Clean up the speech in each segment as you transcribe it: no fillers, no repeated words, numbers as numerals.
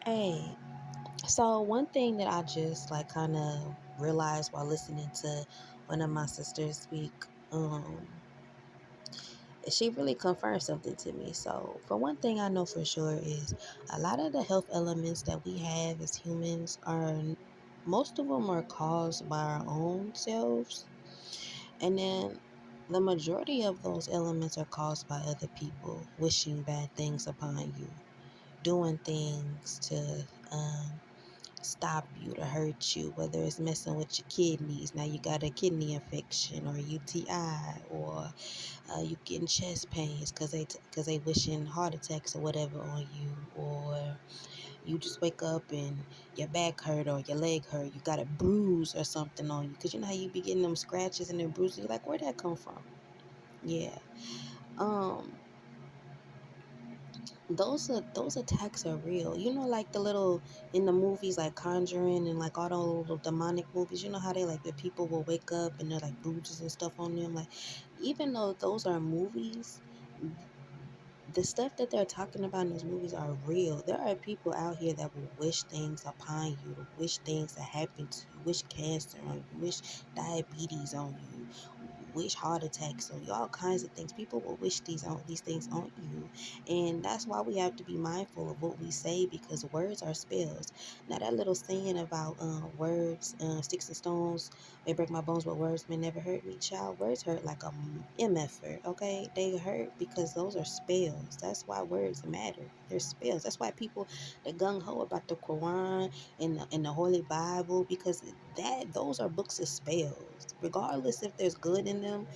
Hey, so one thing that I just like kind of realized while listening to one of my sisters speak, she really confirmed something to me. So, for one thing, I know for sure is a lot of the health elements that we have as humans are most of them are caused by our own selves, and then the majority of those elements are caused by other people wishing bad things upon you, doing things to stop you, to hurt you, whether it's messing with your kidneys. Now you got a kidney infection or UTI, or you getting chest pains because they wishing heart attacks or whatever on you, or you just wake up and your back hurt or your leg hurt, you got a bruise or something on you, because you know how you be getting them scratches and them bruises. You're like, where'd that come from? Yeah. um those attacks are real. You know, like the little in the movies like Conjuring and like all those little demonic movies, you know how they like the people will wake up and they're like bruises and stuff on them. Like, even though those are movies, the stuff that they're talking about in those movies are real. There are people out here that will wish things upon you, to wish things to happen to you, wish cancer on you, wish diabetes on you, wish heart attacks on you, all kinds of things. People will wish these things on you, and that's why we have to be mindful of what we say, because words are spells. Now that little saying about words, sticks and stones may break my bones, but words may never hurt me. Child, words hurt like a mf'er, okay? They hurt because those are spells. That's why words matter. They're spells. That's why people that gung ho about the Quran and the Holy Bible, because those are books of spells. Regardless if there's good in them,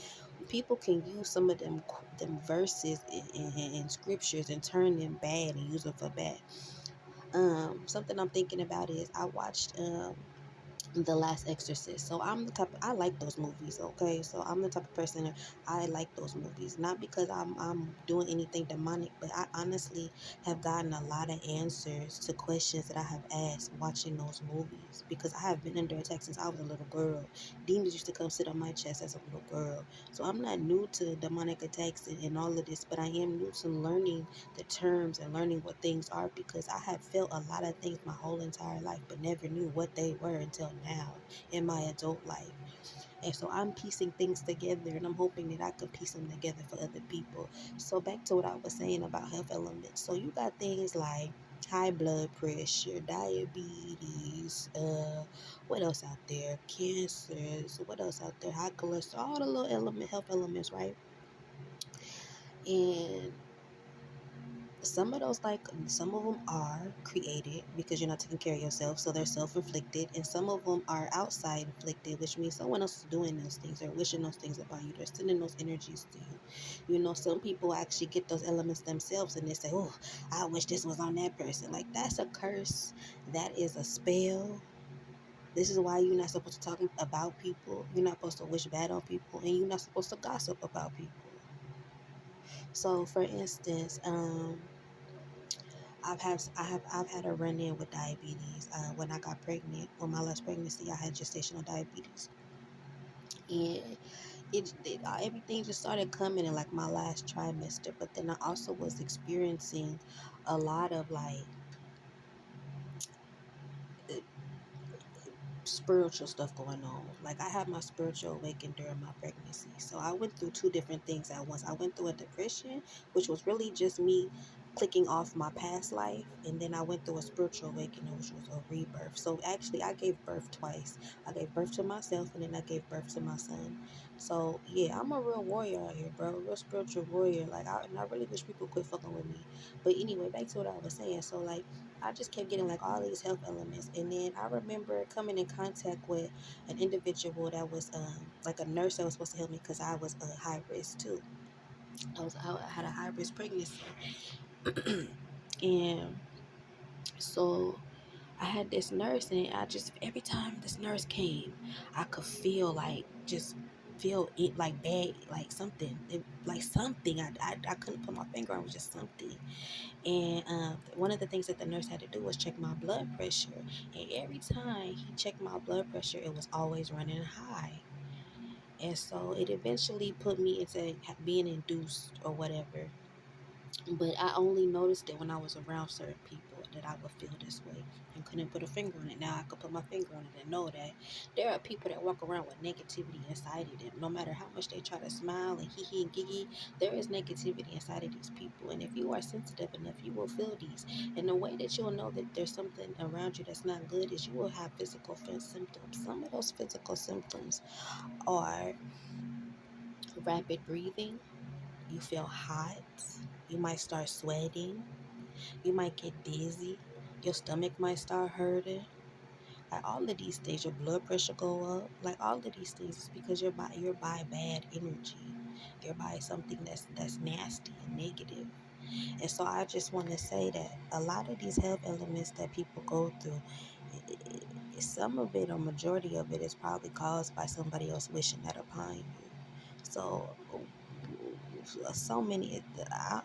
people can use some of them verses and scriptures and turn them bad and use them for bad. Something I'm thinking about is I watched The Last Exorcist. So I like those movies, okay? So I'm the type of person that I like those movies. Not because I'm doing anything demonic, but I honestly have gotten a lot of answers to questions that I have asked watching those movies, because I have been under attack since I was a little girl. Demons used to come sit on my chest as a little girl. So I'm not new to demonic attacks and all of this, but I am new to learning the terms and learning what things are, because I have felt a lot of things my whole entire life but never knew what they were until now in my adult life. And so I'm piecing things together, and I'm hoping that I can piece them together for other people. So back to what I was saying about health elements. So you got things like high blood pressure, diabetes, what else out there? Cancers, what else out there? High cholesterol, all the little health elements, right? And some of them are created because you're not taking care of yourself, so they're self-inflicted, and some of them are outside inflicted, which means someone else is doing those things. They're wishing those things upon you. They're sending those energies to you. You know, some people actually get those elements themselves, and they say, oh, I wish this was on that person. Like, that's a curse. That is a spell. This is why you're not supposed to talk about people. You're not supposed to wish bad on people, and you're not supposed to gossip about people. So for instance, I've had a run in with diabetes. When I got pregnant, on my last pregnancy, I had gestational diabetes, and everything just started coming in like my last trimester. But then I also was experiencing a lot of like uh, spiritual stuff going on. Like, I had my spiritual awakening during my pregnancy. So I went through two different things at once. I went through a depression, which was really just me clicking off my past life, and then I went through a spiritual awakening, which was a rebirth. So actually I gave birth twice. I gave birth to myself, and then I gave birth to my son. So yeah, I'm a real warrior out here, bro. A real spiritual warrior. Like, and I really wish people quit fucking with me. But anyway, back to what I was saying. So like, I just kept getting like all these health elements, and then I remember coming in contact with an individual that was like a nurse that was supposed to help me, because I was high risk too. I had a high risk pregnancy, and so I had this nurse, and I just, every time this nurse came, I could feel like, just feel it like bad, like something, like something. I couldn't put my finger on. It was just something. And one of the things that the nurse had to do was check my blood pressure. And every time he checked my blood pressure, it was always running high. And so it eventually put me into being induced or whatever. But I only noticed it when I was around certain people that I would feel this way and couldn't put a finger on it. Now I could put my finger on it and know that there are people that walk around with negativity inside of them. No matter how much they try to smile and hee hee and giggy, there is negativity inside of these people. And if you are sensitive enough, you will feel these. And the way that you'll know that there's something around you that's not good is you will have physical symptoms. Some of those physical symptoms are rapid breathing. You feel hot. You might start sweating. You might get dizzy. Your stomach might start hurting. Like all of these things, your blood pressure go up. Like all of these things is because you're by bad energy. You're by something that's nasty and negative. And so I just want to say that a lot of these health elements that people go through, some of it or majority of it is probably caused by somebody else wishing that upon you. So so many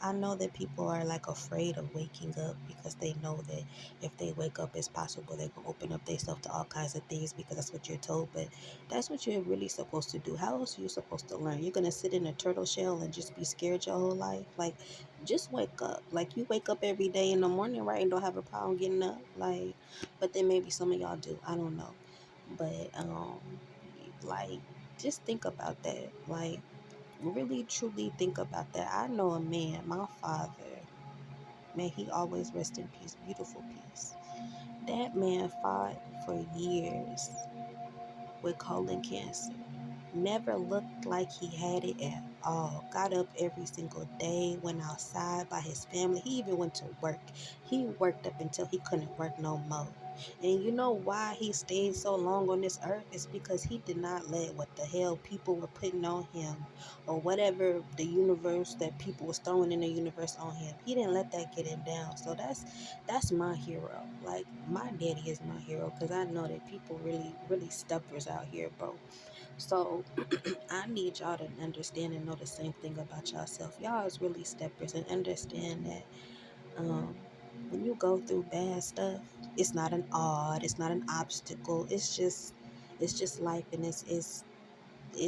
I know that people are like afraid of waking up because they know that if they wake up it's possible they can open up themselves to all kinds of things because that's what you're told, but that's what you're really supposed to do. How else are you supposed to learn? You're gonna sit in a turtle shell and just be scared your whole life? Like, just wake up. Like, you wake up every day in the morning, right, and don't have a problem getting up. Like, but then maybe some of y'all do, I don't know. But like, just think about that. Like, really truly think about that. I know a man, my father, may he always rest in peace, beautiful peace. That man fought for years with colon cancer. Never looked like he had it at all. Got up every single day, went outside by his family. He even went to work. He worked up until he couldn't work no more. And you know why he stayed so long on this earth? It's because he did not let what the hell people were putting on him or whatever the universe that people was throwing in the universe on him. He didn't let that get him down. So that's my hero. Like, my daddy is my hero because I know that people really steppers out here, bro. So I need y'all to understand and know the same thing about yourself. Y'all is really steppers and understand that um, when you go through bad stuff, it's not an odd, it's not an obstacle. It's just life, and it's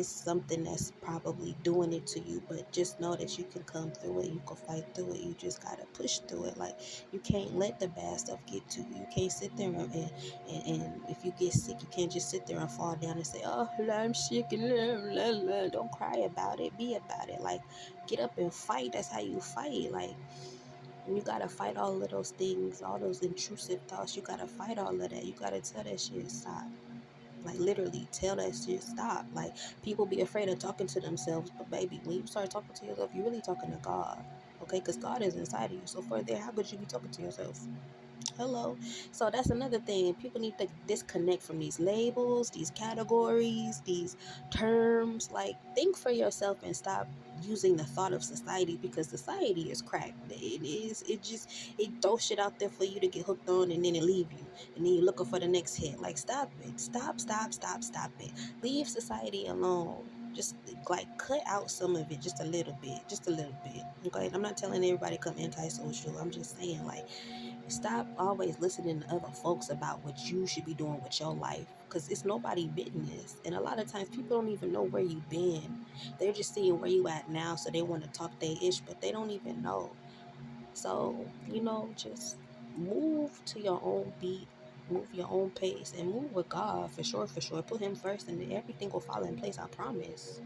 something that's probably doing it to you, but just know that you can come through it. You can fight through it. You just gotta push through it. Like, you can't let the bad stuff get to you. You can't sit there and if you get sick, you can't just sit there and fall down and say, oh, I'm sick and blah, blah, blah. Don't cry about it. Be about it. Like, get up and fight. That's how you fight. Like, you gotta fight all of those things, all those intrusive thoughts. You gotta fight all of that. You gotta tell that shit stop. Like, literally tell that shit stop. Like, people be afraid of talking to themselves, but baby, when you start talking to yourself, you're really talking to God. Okay, because God is inside of you. So for there, how could you be talking to yourself? Hello. So that's another thing. People need to disconnect from these labels, these categories, these terms. Like, think for yourself and stop using the thought of society, because society is crack. It throws shit out there for you to get hooked on, and then it leave you. And then you're looking for the next hit. Like, stop it. Stop it. Leave society alone. Just like cut out some of it just a little bit. Just a little bit. Okay. I'm not telling everybody come antisocial. I'm just saying, like, stop always listening to other folks about what you should be doing with your life, because it's nobody business. And a lot of times people don't even know where you've been. They're just seeing where you at now, so they want to talk their ish, but they don't even know. So, just move to your own beat, move your own pace, and move with God, for sure, for sure. Put him first and everything will fall in place, I promise.